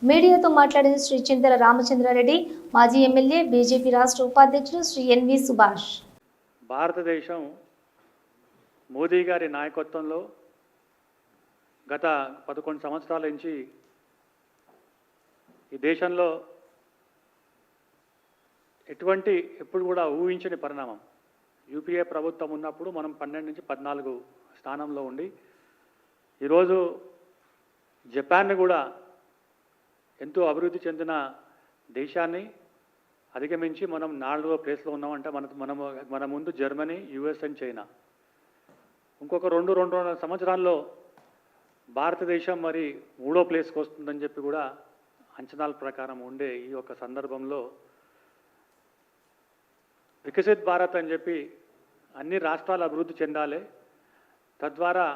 మీడియాతో మాట్లాడిన శ్రీ చింతల రామచంద్రారెడ్డి, మాజీ ఎమ్మెల్యే, బీజేపీ రాష్ట్ర ఉపాధ్యక్షుడు శ్రీ ఎన్వి సుభాష్. భారతదేశం మోదీ గారి నాయకత్వంలో గత 11 సంవత్సరాల నుంచి ఈ దేశంలో ఎప్పుడు కూడా ఊహించని పరిణామం. యూపీఏ ప్రభుత్వం ఉన్నప్పుడు మనం 12 నుంచి 14 స్థానంలో ఉండి ఈరోజు జపాన్ కూడా ఎంతో అభివృద్ధి చెందిన దేశాన్ని అధిగమించి మనం 4వ ప్లేస్లో ఉన్నామంటే మన ముందు జర్మనీ, యుఎస్ అండ్ చైనా. ఇంకొక 2.5 సంవత్సరాల్లో భారతదేశం మరి 3వ ప్లేస్కి వస్తుందని చెప్పి కూడా అంచనాల ప్రకారం ఉండే ఈ యొక్క సందర్భంలో వికసిత్ భారత్ అని చెప్పి అన్ని రాష్ట్రాలు అభివృద్ధి చెందాలి, తద్వారా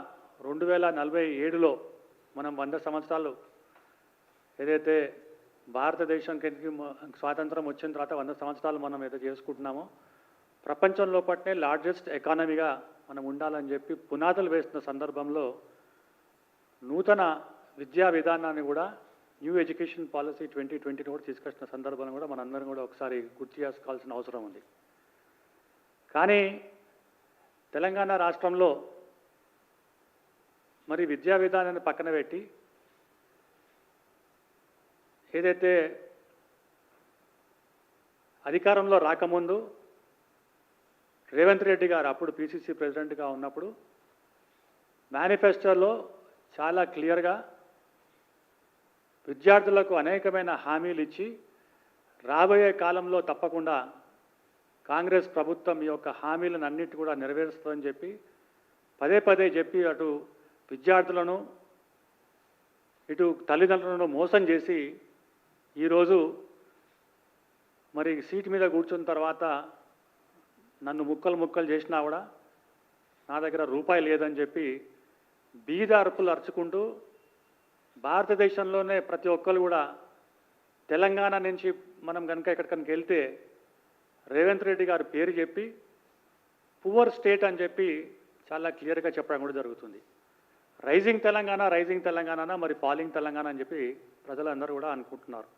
2047లో మనం 100 సంవత్సరాలు ఏదైతే భారతదేశానికి స్వాతంత్రం వచ్చిన తర్వాత 100 సంవత్సరాలు మనం ఏదో చేసుకుంటున్నామో ప్రపంచంలో పట్టే లార్జెస్ట్ ఎకానమీగా మనం ఉండాలని చెప్పి పునాదులు వేస్తున్న సందర్భంలో నూతన విద్యా విధానాన్ని కూడా న్యూ ఎడ్యుకేషన్ పాలసీ 2020 కూడా తీసుకొచ్చిన సందర్భంలో కూడా మనందరం కూడా ఒకసారి గుర్తు చేసుకోవాల్సిన అవసరం ఉంది. కానీ తెలంగాణ రాష్ట్రంలో మరి విద్యా విధానాన్ని పక్కన పెట్టి ఏదైతే అధికారంలో రాకముందు రేవంత్ రెడ్డి గారు అప్పుడు పిసిసి ప్రెసిడెంట్గా ఉన్నప్పుడు మేనిఫెస్టోలో చాలా క్లియర్గా విద్యార్థులకు అనేకమైన హామీలు ఇచ్చి రాబోయే కాలంలో తప్పకుండా కాంగ్రెస్ ప్రభుత్వం ఈ యొక్క హామీలను అన్నిటి కూడా నెరవేరుస్తుందని చెప్పి పదే చెప్పి అటు విద్యార్థులను ఇటు తల్లిదండ్రులను మోసం చేసి ఈరోజు మరి సీటు మీద కూర్చున్న తర్వాత నన్ను ముక్కలు చేసినా కూడా నా దగ్గర రూపాయి లేదని చెప్పి బీద అరుపులు అరుచుకుంటూ భారతదేశంలోనే ప్రతి ఒక్కరు కూడా తెలంగాణ నుంచి మనం కనుక ఎక్కడికైనా వెళ్తే రేవంత్ రెడ్డి గారి పేరు చెప్పి పువర్ స్టేట్ అని చెప్పి చాలా క్లియర్గా చెప్పడం కూడా జరుగుతుంది. రైజింగ్ తెలంగాణ మరి ఫాలింగ్ తెలంగాణ అని చెప్పి ప్రజలందరూ కూడా అనుకుంటున్నారు.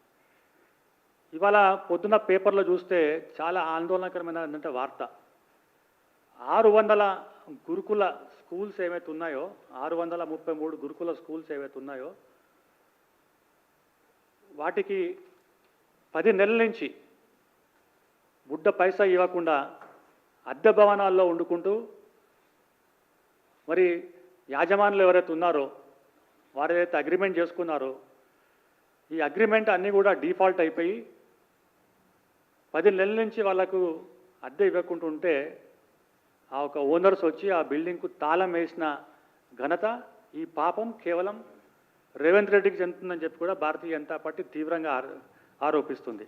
ఇవాళ పొద్దున పేపర్లో చూస్తే చాలా ఆందోళనకరమైన ఏంటంటే వార్త, 600 గురుకుల స్కూల్స్ ఏవైతే ఉన్నాయో 633 గురుకుల స్కూల్స్ ఏవైతే ఉన్నాయో వాటికి 10 నెలల నుంచి బుడ్డ పైసా ఇవ్వకుండా అద్దె భవనాల్లో వండుకుంటూ మరి యాజమానులు ఎవరైతే ఉన్నారో వారు ఏదైతే అగ్రిమెంట్ చేసుకున్నారో ఈ అగ్రిమెంట్ అన్నీ కూడా డిఫాల్ట్ అయిపోయి 10 నెలల నుంచి వాళ్ళకు అద్దె ఇవ్వకుండా ఉంటే ఆ ఒక ఓనర్స్ వచ్చి ఆ బిల్డింగ్కు తాళం వేసిన ఘనత, ఈ పాపం కేవలం రేవంత్ రెడ్డికి చెందుతుందని చెప్పి కూడా భారతీయ జనతా పార్టీ తీవ్రంగా ఆరోపిస్తుంది.